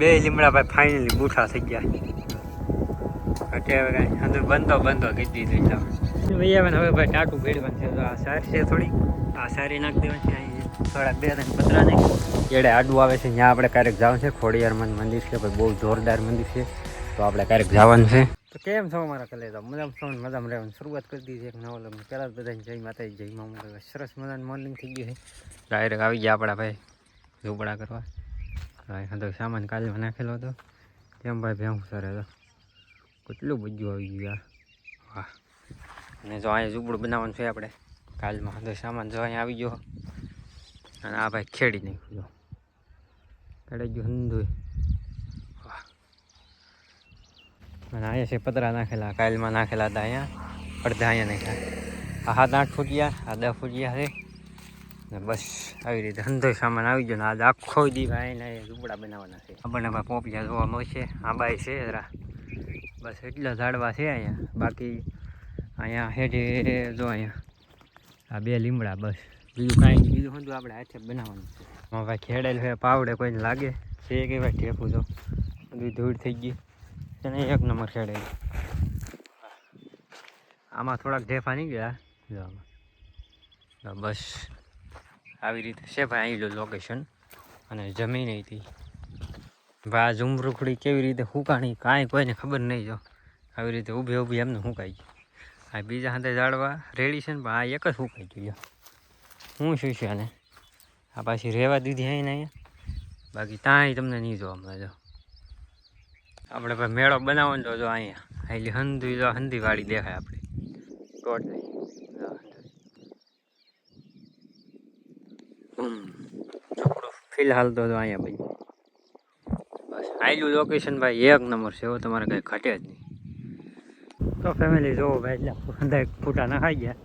બે લીમડા ભાઈ ફાઇનલી બૂઠા થઈ ગયા. અત્યારે કાંઈ અંદર બંધો કીધી દીધું ભાઈ. હવે ભાઈ ટાટું ભેડવાનું છે. તો આ સારી છે થોડી, આ સારી નાખી દેવાની છે. અહીં થોડાક 2-3 પતરા ને એડે આડું આવે છે. ત્યાં આપણે ક્યારેક જવાનું છે. ખોડિયારમાં મંદિર છે ભાઈ, બહુ જોરદાર મંદિર છે. તો આપણે ક્યારેક જવાનું છે. તો કેમ છો મારા કલેજા? મજામાં છો ને? મજામાં રહેવાનું શરૂઆત કરી દીધી એક નવો લગ્ન. પહેલાં બધાને જય માતાજી, જય મામા. સરસ મજાનું મોર્નિંગ થઈ ગયું છે. ડાયરેક્ટ આવી ગયા આપણા ભાઈ ઝૂંપડા કરવા. હા તો સામાન કાલમાં નાખેલો હતો. કેમ ભાઈ ભેહું સરે તો કેટલું બધું આવી ગયું યાર. વાહ. અને જો અહીંયા ઝૂંપડું બનાવવાનું છે આપણે કાલમાં. તો સામાન જો અહીંયા આવી ગયો. અને આ ભાઈ ખેડી નાખ્યું જો ખેડાઈ ગયું હંધુય. વાહ. અને અહીંયા છે પતરા નાખેલા, કાલમાં નાખેલા હતા. અહીંયા અડધા અહીંયા નાખ્યા. આ 7-8 ફૂટિયા, આ 10 ફૂટિયા છે. ને બસ આવી રીતે હંધો સામાન આવી ગયો. ને આજે આખો દી ભાઈ ને ઝૂંપડા બનાવવાના છે. આપણને ભાઈ પોપિયા જોવા મળશે. આંબાઈ છે જરા, બસ એટલા ઝાડવા છે અહીંયા. બાકી અહીંયા હેઠે જો અહીંયા આ 2 લીમડા, બસ બીજું કાંઈ નહીં. બીજું બધું આપણે હાથે બનાવવાનું છે. ભાઈ ખેડેલ છે પાવડે કોઈને લાગે છે કે ભાઈ ઠેકું તો બધું ધૂળ થઈ ગઈ અને 1 નંબર ખેડેલ. આમાં થોડાક ઢેફા નહીં ગયા જો આમાં. બસ આવી રીતે છે ભાઈ અહીં લોકેશન. અને જમીન હતી ભાઈ. આ ઝુમરૂખડી કેવી રીતે હુકાણી કાંઈ કોઈને ખબર નહીં. જો આવી રીતે ઊભી એમને હુકાઈ ગઈ. આ બીજા હાથે ઝાડવા રેડી છે ને, પણ આ એક જ હુકાઈ ગયું. હું શું છે આને આ પાછી રહેવા દીધી અહીં ને અહીંયા. બાકી ત્યાં તમને નહીં જોવા મળે. જો આપણે ભાઈ મેળો બનાવવાનો તો જો અહીંયા એટલે હંધી જો હંધી વાળી દેખાય આપણે ટોટલી. ફિલહાલ તો અહીંયા ભાઈ બસ આયલું લોકેશન ભાઈ 1 નંબર છે. એવું તમારે કંઈ ઘટે જ નહીં. તો ફેમિલી જોવો ભાઈ એટલે અંદાજ ફૂટા ના ખાઈ ગયા.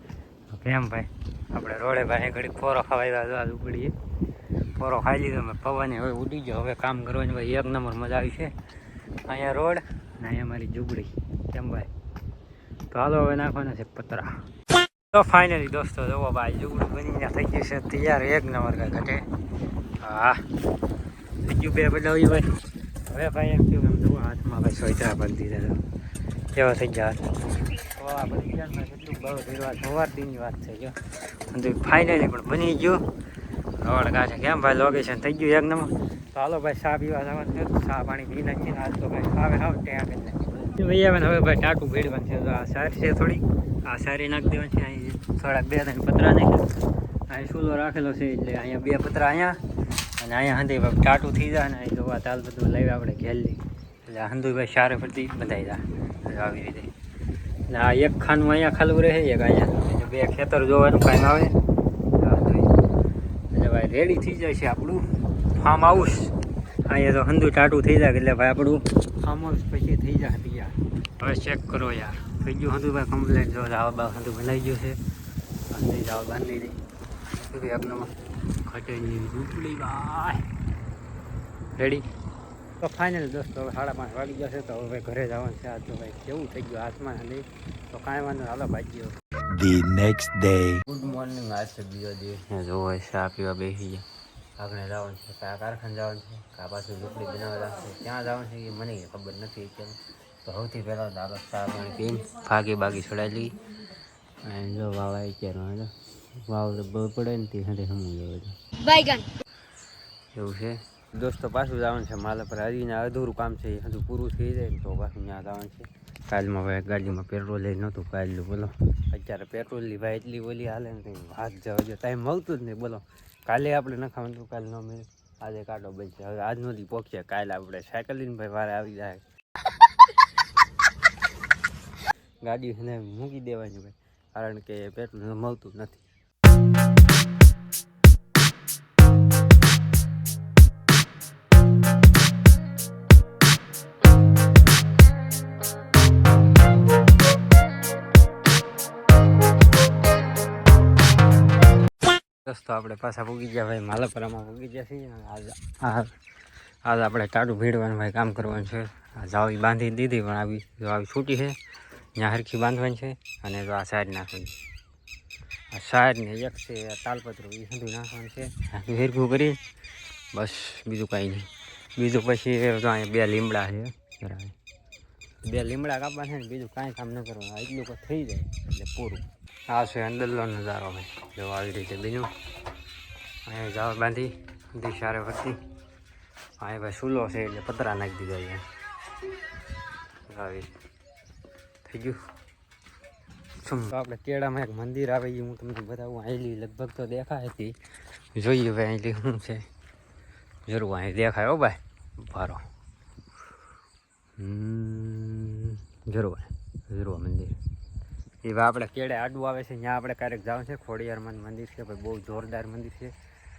કેમ ભાઈ આપણે રોડે ભાઈ ઘડીક ફોરો ખવાઈ ઉપડીએ. ફોરો ખાઈ લીધો મેં પવને હવે ઉડી ગયો. હવે કામ કરવાની ભાઈ 1 નંબર મજા આવી છે. અહીંયા રોડ ને અહીંયા મારી ઝૂંપડી. કેમ ભાઈ? તો હાલો હવે નાખવાના છે પતરા. તો ફાઇનલી દોસ્તો જોવો ભાઈ ઝૂંપડું બનીને થઈ ગયું છે તૈયાર. 1 નંબર કાંઈ ઘટે. હા બીજું 2 બનાવ્યું ભાઈ. હવે ભાઈ એમ થયું એમ જોવો હાથમાં ભાઈ સોયતરા બાંધી દીધા કેવા થઈ ગયા. તો આ બધી કેટલું બહુ ધીરવા સવાર દીની વાત છે. જો ફાઇનલી પણ બની ગયું રોડ કાંઠે. કેમ ભાઈ લોકેશન થઈ ગયું 1 નંબર. તો હાલો ભાઈ ચા પીવા જવાનું છે. ચા પાણી પી નાખીને આજ તો ભાઈ આવે ત્યાં કરી નાખી ભાઈ. આવે ને હવે ભાઈ ટાટું ભેડવાનું છે. તો આ સારી છે થોડી, આ સારી નાખી દેવાની છે. અહીં થોડાક 2-3 પતરા નાખ્યા. અહીં ચૂલો રાખેલો છે એટલે અહીંયા 2 પતરા અહીંયા અને અહીંયા હંધી ભાઈ ટાટું થઈ જાય. ને અહીં જોવા તાલ બધું લાવી આપણે ઘેલી એટલે હંધું ભાઈ સારે ફરતી બંધાઈ જાય આવી રીતે. એટલે આ 1 ખાનું અહીંયા ખાલું રહે, 1 અહીંયા એટલે 2 ખેતર જોવાનું કાંઈ આવે. એટલે ભાઈ રેડી થઈ જાય છે આપણું ફાર્મ હાઉસ. અહીંયા તો હંધું ટાટું થઈ જાય એટલે ભાઈ આપણું ફાર્મ હાઉસ પછી થઈ જાય તૈયાર. હવે ચેક કરો યાર થઈ ગયું હંધું ભાઈ કમ્પ્લેટ. જો જાવ હંધું બનાવી ગયું છે. બાંધી જાવ બાંધી દઈ 1 નંબર ખટેલી ઝૂંપડી ભાઈ રેડી. તો ફાઇનલ દોસ્તો હવે 5:30 વાગી જશે. તો હવે ઘરે જવાનું છે. આજ તો ભાઈ કેવું થઈ ગયું આસમાન હલી. તો કાંઈ વાંધો હાલો ભાઈ. The next day. Good morning. આજ છે બીજો દિવસ. જોવો ચા પીવા બેસી ગયા. આપણે જવાનું છે કયા કારખાને જવાનું છે, કા પાછું ઝૂંપડી બનાવવા છે, ક્યાં જવાનું છે એ મને ખબર નથી. કેમ તો સૌથી પહેલાં તો આપણે ચા પાણી પીને બાગી ચડાવી લઈ. અને જો વાવ આવી ગયા. વાવ બહુ પડે ને તે સાથે સમજી જાય એવું છે દોસ્તો. પાછું જવાનું છે માલા પર. હજીને અધૂરું કામ છે એ હજુ પૂરું થઈ જાય ને તો પાછું ત્યાં જવાનું છે. કાલમાં ભાઈ ગાડીમાં પેટ્રોલ લઈ નહોતું કાલનું બોલો. અત્યારે પેટ્રોલની ભાઈ એટલી ઓલી હાલે ને કંઈ વાત જવા જો ટાઈમ મળતું જ નહીં બોલો. કાલે આપણે નખાવાનું હતું, કાલે ન મળે. આજે કાંટો બનશે. હવે આજ નથી પહોંચીએ, કાલે આપણે સાયકલ લઈને ભાઈ વારે આવી જાય. ગાડી મૂકી દેવાની ભાઈ, કારણ કે પેટ્રોલ મળતું નથી. દોસ્તો આપણે પાછા પૂગી ગયા ભાઈ માલપરામાં પૂગી ગયા છીએ. આજ આપણે ટાટું ભીડવાનું ભાઈ કામ કરવાનું છે. આ જાવી બાંધી દીધી પણ આવી છૂટી છે ત્યાં હરખી બાંધવાની છે. અને જો આ સાઈડ નાખવાની છે. આ સાઈડને એક છે તાલપત્રો એ બધું નાખવાનું છે. હરખું કરી બસ બીજું કાંઈ નહીં. બીજું પછી તો અહીંયા 2 લીમડા છે બરાબર. 2 લીમડા કાપવા છે ને બીજું કાંઈ કામ ન કરવાનું, એટલું કોઈ થઈ જાય એટલે પૂરું. આ છે અંદરનો નજારો ભાઈ, જો આવી રીતે બીજું અહીંયા જાળ બાંધી દિશારે ફરતી. અહીંયા ભાઈ સૂલો છે એટલે પતરા નાખી દીધા અહીંયા આવી થઈ ગયું. તો આપણે કેળામાં એક મંદિર આવે એ હું તમને બતાવું. અહીંલી લગભગ તો દેખાય હતી, જોઈએ ભાઈ અહીંલી શું છે. જરૂર અહીં દેખાય હો ભાઈ ભારો. જરૂર મંદિર એ ભાઈ આપણે કેળે આડું આવે છે, ત્યાં આપણે ક્યારેક જવાનું છે. ખોડિયારમાં મંદિર છે ભાઈ, બહુ જોરદાર મંદિર છે,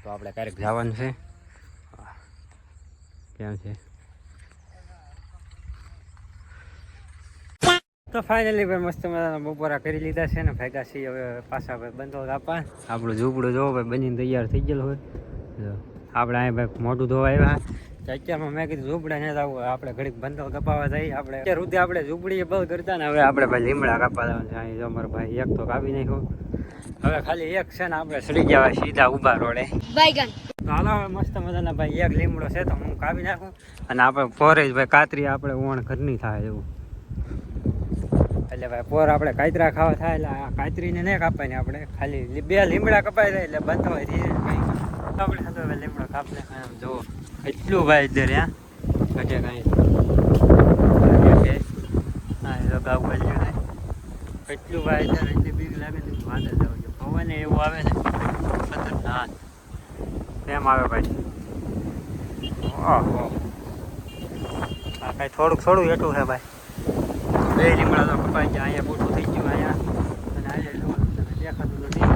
તો આપણે ક્યારેક જવાનું છે. કેમ છે તો ફાઇનલી ભાઈ મસ્ત મજાના બપોરા કરી લીધા છે ને ભેગા છીએ હવે પાછા ભાઈ બંધો કાપવા. આપણું ઝૂંપડું જોવો ભાઈ બનીને તૈયાર થઈ ગયેલું હોય. આપણે અહીં ભાઈ મોઢું ધોવા આવ્યા તો અત્યારમાં મેં કીધું ઝૂંપડા ને જવું, આપણે ઘડીક બંધો કપાવા જઈએ. આપણે અત્યાર સુધી આપણે ઝૂંપડી બંધ કરતા ને હવે આપણે ભાઈ લીમડા કાપવા જવાનું છે. અહીં જો અમારો ભાઈ એક તો કાપી નાખ્યો, હવે ખાલી એક છે ને આપણે સડી જવા સીધા ઊભા રોડે. તો હાલો હવે મસ્ત મજાના ભાઈ એક લીમડો છે તો હું કાપી નાખું, અને આપણે પોરે જ ભાઈ કાતરી આપણે ઓણ ઘરની થાય એવું. એટલે ભાઈ પોર આપણે કાતરા ખાવા થાય એટલે આ કાતરીને નહીં કાપવાની, આપણે ખાલી 2 લીમડા કપાઈ જાય એટલે બંધ હોય ધીરે ભાઈ. આપણે સાથે હવે લીમડો કાપી આમ જુઓ એટલું ભાઈ દર ત્યાં ઘટે કાંઈ હા તો ગાવ ગલ્યું ને એટલું ભાઈ દર એટલી બીક લાગે ને વાંધો જવું છે. પવન એવું આવે ને ખતરનાક એમ આવે ભાઈ. ઓહો આ કાંઈ થોડું હેઠું છે ભાઈ. 2 લીમડા તો કપાઈ ગયા, અહીંયા મોટું થઈ ગયું અહીંયા, અને અહીંયા દેખાતું નથી.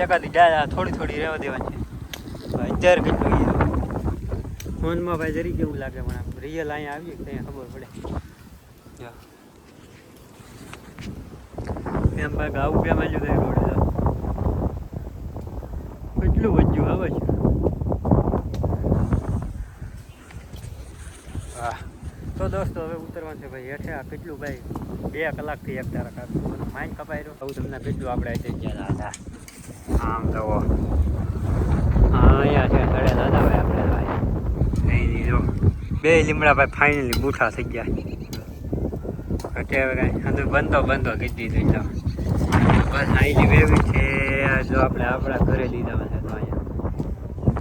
એકાદી ડાળા થોડી રહેવા દેવાની છે. અત્યારે કેટલું ફોનમાં ભાઈ જરી કેવું લાગે, પણ આમ રિયલ અહીંયા આવીએ ત્યાં ખબર પડે. એમ ભાઈ ગાવું કેમ આવ્યું થાય રોડે કેટલું વધ્યું આવે છે. હા તો દોસ્તો હવે ઉતરવાનું છે ભાઈ હેઠે. આ કેટલું ભાઈ 2 કલાકથી એક તારા કાપવાનું માઇન્ડ કપાઈ રહ્યો. આવું તમને કેટલું આપણે આવી ગયા હતા આમ તો અહીંયા છે ઘરે દાદા ભાઈ આપણે ભાઈ નહીં લીધો. 2 લીમડા ભાઈ ફાઇનલી બૂઠા થઈ ગયા. ઘટે હવે કાંઈ અંદર બંધો કીધી દીધું એટલે બસ આઈલી વેવી છે. જો આપણે આપણા ઘરે લીધા છે તો અહીંયા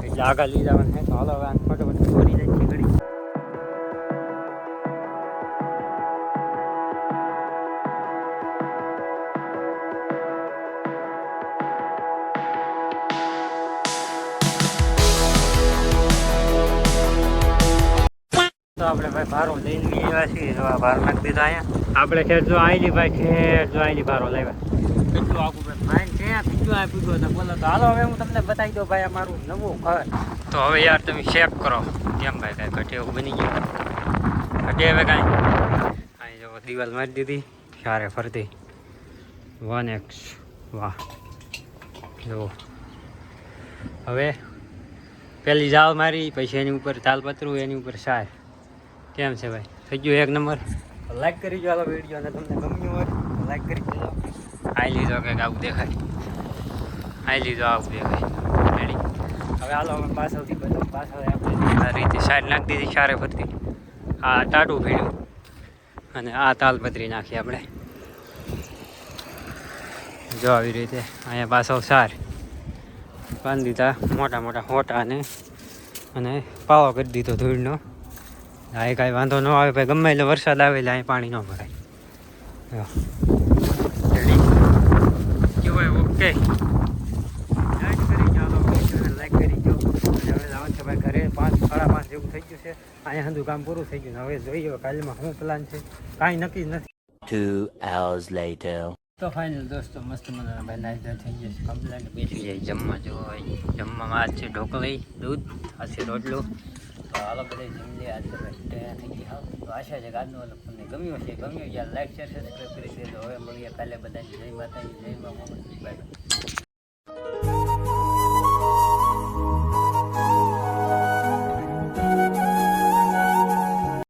એટલે આગળ લીધા છે તો હાલો હવે ફટોફટ ફરી જાય છે ઘડી. તો આપણે ભાઈ ભારો લઈને આવ્યા છીએ. જો આ ભારો નાખી દીધો અહીંયા આપણે ખેર જો આઈલી ભાઈ ખેર જો આઈલી ભારો લાવ્યા. કેટલું આખું ભાઈ માઇન્ડ છે બીજું આ પીધું તો બોલો તો હાલો હવે હું તમને બતાવી દઉં ભાઈ અમારું નવું ઘર. તો હવે યાર તમે ચેક કરો કેમ ભાઈ કાંઈ ઘટે એવું બની ગયું. ઘટે હવે કાંઈ અહીં જો દિવાલ મારી દીધી ચારે ફરતી 1x વાહ. જો હવે પેલી જાવ મારી પછી એની ઉપર તાલપત્રું એની ઉપર સાર. કેમ છે ભાઈ થઈ ગયું 1 નંબર. લાઈક કરી જો હાલો વિડીયો, અને તમને ગમ્યું હોય તો લાઈક કરી દેજો. આઈ લીધો કંઈક આવું દેખાય, આઈ લીધો આવું દેખાય રેડી. હવે હાલો અમે પાછળથી બધું પાછળ આપણે આ રીતે સાઈડ નાખી દીધી ચારે ફરતી. આ ટાટું ભીડ્યું અને આ તાલપત્રી નાખી આપણે જો આવી રીતે. અહીંયા પાછળ સાર બાંધી દીધા મોટા હોટા અને પાવો કરી દીધો ધૂળનો. અહીં કાંઈ વાંધો ન આવે ભાઈ, ગમે એટલે વરસાદ આવે એટલે અહીં પાણી ન ભરાય. રેડી જો ભાઈ ઓકે લાઈક કરી જાઓ, લાઈક કરી જાઓ. હવે લાવવાનું છે ભાઈ ઘરે 5 સાડા 5 જેવું થઈ ગયું છે. અહીંયા બધું કામ પૂરું થઈ ગયું. હવે જોઈએ કાલમાં શું પ્લાન છે, કાંઈ નક્કી નથી. 2 hours later. તો ફાઇનલ દોસ્તો મસ્ત મજાના ભાઈ નાસ્તા થઈ ગયા છે કમ્પ્લેટ. બેસી જાય જમવા. જો જમવામાં આજ છે ઢોકળી દૂધ, આ છે રોટલો. તો હાલો બધા જમી લે. આજે ભાઈ થઈ ગઈ હા. તો આશા છે કે આજનો તમને ગમ્યું હશે. ગમ્યું યાર લાઈક શેર સબસ્ક્રાઈબ કરી દેજો. હવે મળીએ કાલે બધાની જય માતાજી જય મા મોગલ. Bye bye.